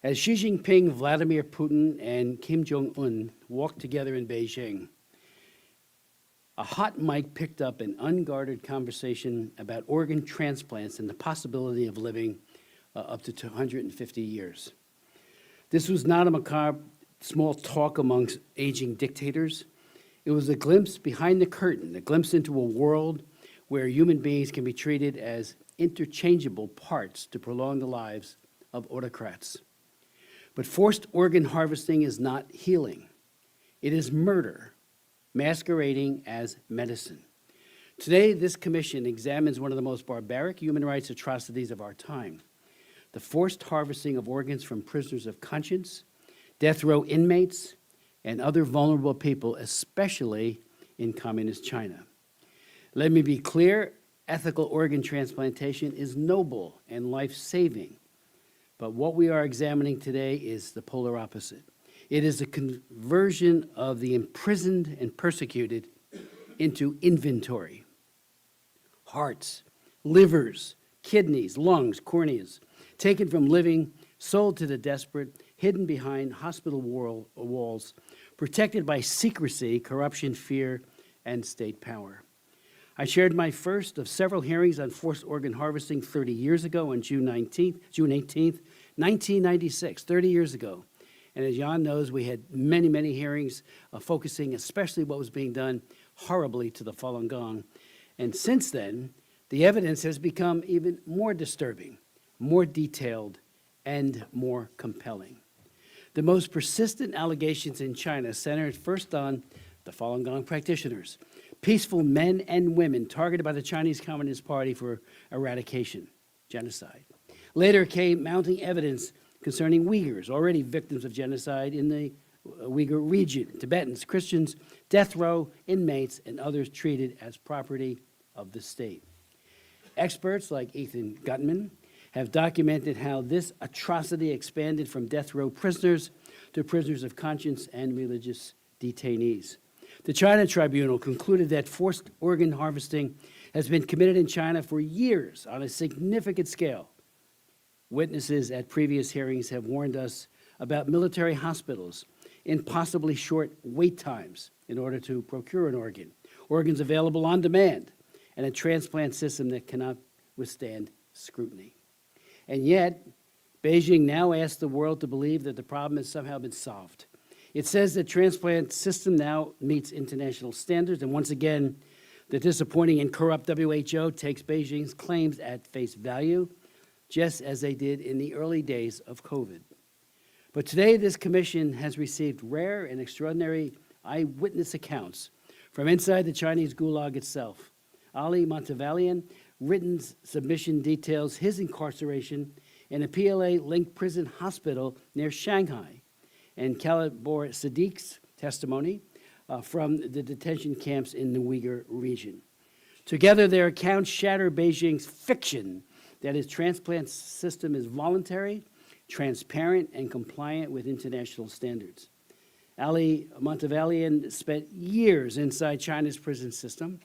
As Xi Jinping, Vladimir Putin, and Kim Jong-un walked together in Beijing, a hot mic picked up an unguarded conversation about organ transplants and the possibility of living up to 250 years. This was not a macabre small talk amongst aging dictators. It was a glimpse behind the curtain, a glimpse into a world where human beings can be treated as interchangeable parts to prolong the lives of autocrats. But forced organ harvesting is not healing. It is murder, masquerading as medicine. Today, this commission examines one of the most barbaric human rights atrocities of our time, the forced harvesting of organs from prisoners of conscience, death row inmates, and other vulnerable people, especially in communist China. Let me be clear, ethical organ transplantation is noble and life-saving. But what we are examining today is the polar opposite. It is a conversion of the imprisoned and persecuted into inventory. Hearts, livers, kidneys, lungs, corneas, taken from living, sold to the desperate, hidden behind hospital walls, protected by secrecy, corruption, fear, and state power. I shared my first of several hearings on forced organ harvesting 30 years ago on June 18th, 1996, 30 years ago. And as Jan knows, we had many, many hearings focusing especially what was being done horribly to the Falun Gong. And since then, the evidence has become even more disturbing, more detailed, and more compelling. The most persistent allegations in China centered first on the Falun Gong practitioners, peaceful men and women targeted by the Chinese Communist Party for eradication, genocide. Later came mounting evidence concerning Uyghurs, already victims of genocide in the Uyghur region, Tibetans, Christians, death row inmates, and others treated as property of the state. Experts like Ethan Gutman have documented how this atrocity expanded from death row prisoners to prisoners of conscience and religious detainees. The China Tribunal concluded that forced organ harvesting has been committed in China for years on a significant scale. Witnesses at previous hearings have warned us about military hospitals, impossibly short wait times in order to procure an organ, organs available on demand, and a transplant system that cannot withstand scrutiny. And yet, Beijing now asks the world to believe that the problem has somehow been solved. It says the transplant system now meets international standards, and once again, the disappointing and corrupt WHO takes Beijing's claims at face value, just as they did in the early days of COVID. But today, this commission has received rare and extraordinary eyewitness accounts from inside the Chinese gulag itself. Ali Montavalian written submission details his incarceration in a PLA-linked prison hospital near Shanghai, and Kalibor Sadiq's testimony from the detention camps in the Uyghur region. Together, their accounts shatter Beijing's fiction that its transplant system is voluntary, transparent, and compliant with international standards. Ali Montavalian spent years inside China's prison system.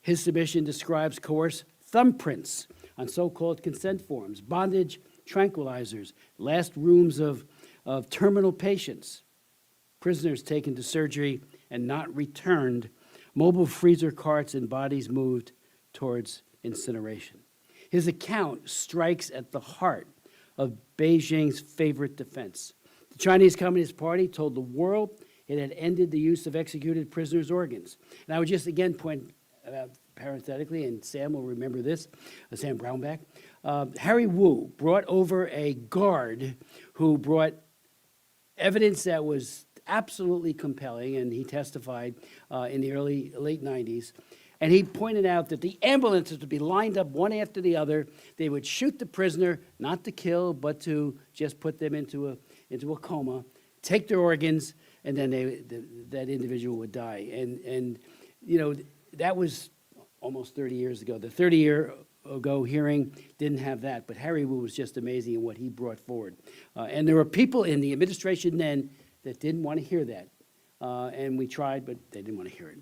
His submission describes coerced thumbprints on so-called consent forms, bondage tranquilizers, last rooms of terminal patients, prisoners taken to surgery and not returned, mobile freezer carts and bodies moved towards incineration. His account strikes at the heart of Beijing's favorite defense. The Chinese Communist Party told the world it had ended the use of executed prisoners' organs. And I would just again point out parenthetically, and Sam will remember this, Sam Brownback, Harry Wu brought over a guard who brought evidence that was absolutely compelling, and he testified in the late 90s. And he pointed out that the ambulances would be lined up one after the other. They would shoot the prisoner, not to kill, but to just put them into a coma, take their organs, and then that individual would die. And you know, that was almost 30 years ago. The 30-year-ago hearing didn't have that, but Harry Wu was just amazing in what he brought forward. And there were people in the administration then that didn't want to hear that. And we tried, but they didn't want to hear it.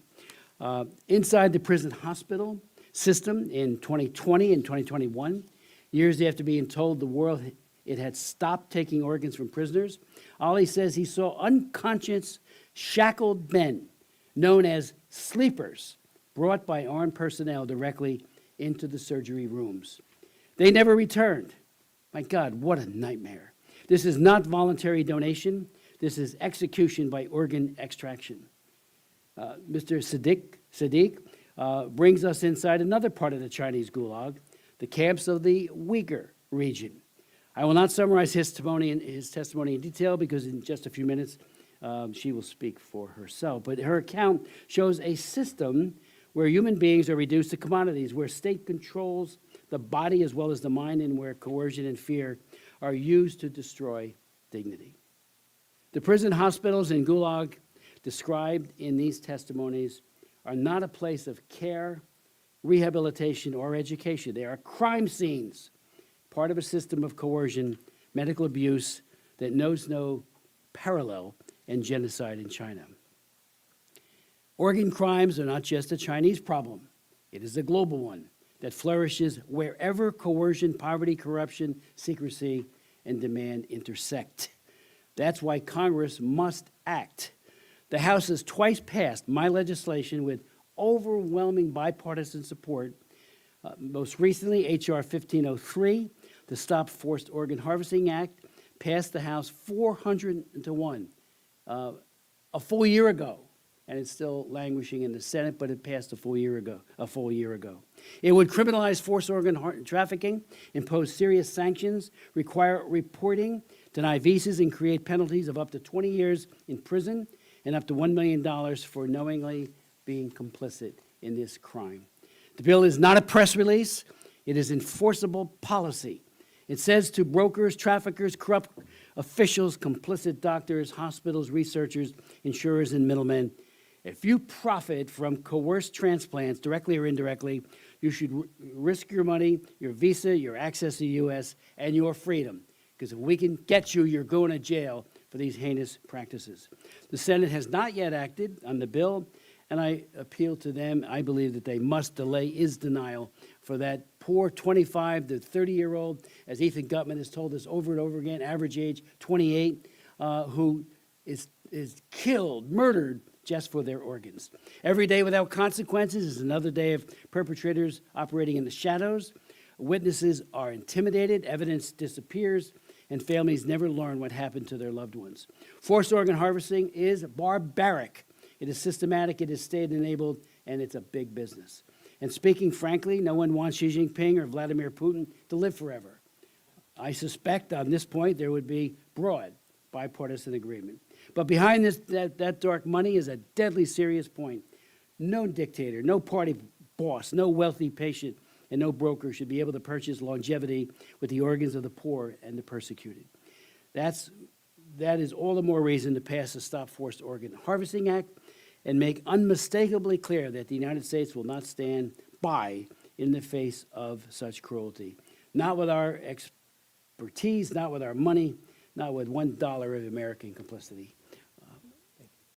Inside the prison hospital system in 2020 and 2021, years after being told the world it had stopped taking organs from prisoners. Ali says he saw unconscious, shackled men, known as sleepers, brought by armed personnel directly into the surgery rooms. They never returned. My God, what a nightmare. This is not voluntary donation. This is execution by organ extraction. Mr. Sadiq brings us inside another part of the Chinese Gulag, the camps of the Uyghur region. I will not summarize his testimony in detail because in just a few minutes she will speak for herself. But her account shows a system where human beings are reduced to commodities, where state controls the body as well as the mind, and where coercion and fear are used to destroy dignity. The prison hospitals in Gulag described in these testimonies are not a place of care, rehabilitation, or education. They are crime scenes, part of a system of coercion, medical abuse that knows no parallel in genocide in China. Organ crimes are not just a Chinese problem. It is a global one that flourishes wherever coercion, poverty, corruption, secrecy, and demand intersect. That's why Congress must act. The House has twice passed my legislation with overwhelming bipartisan support. Most recently, H.R. 1503, the Stop Forced Organ Harvesting Act, passed the House 400-1 a full year ago, and it's still languishing in the Senate, but it passed a full year ago. It would criminalize forced organ trafficking, impose serious sanctions, require reporting, deny visas, and create penalties of up to 20 years in prison and up to $1 million for knowingly being complicit in this crime. The bill is not a press release. It is enforceable policy. It says to brokers, traffickers, corrupt officials, complicit doctors, hospitals, researchers, insurers, and middlemen, if you profit from coerced transplants, directly or indirectly, you should risk your money, your visa, your access to the U.S., and your freedom. Because if we can get you, you're going to jail for these heinous practices. The Senate has not yet acted on the bill, and I appeal to them. I believe that they must delay is denial for that poor 25 to 30-year-old, as Ethan Gutman has told us over and over again, average age 28, who is killed, murdered, just for their organs. Every day without consequences is another day of perpetrators operating in the shadows. Witnesses are intimidated, evidence disappears, and families never learn what happened to their loved ones. Forced organ harvesting is barbaric. It is systematic, it is state-enabled, and it's a big business. And speaking frankly, no one wants Xi Jinping or Vladimir Putin to live forever. I suspect on this point there would be broad bipartisan agreement. But behind that dark money is a deadly serious point. No dictator, no party boss, no wealthy patient, and no broker should be able to purchase longevity with the organs of the poor and the persecuted. That is all the more reason to pass the Stop Forced Organ Harvesting Act and make unmistakably clear that the United States will not stand by in the face of such cruelty. Not with our expertise, not with our money, not with $1 of American complicity.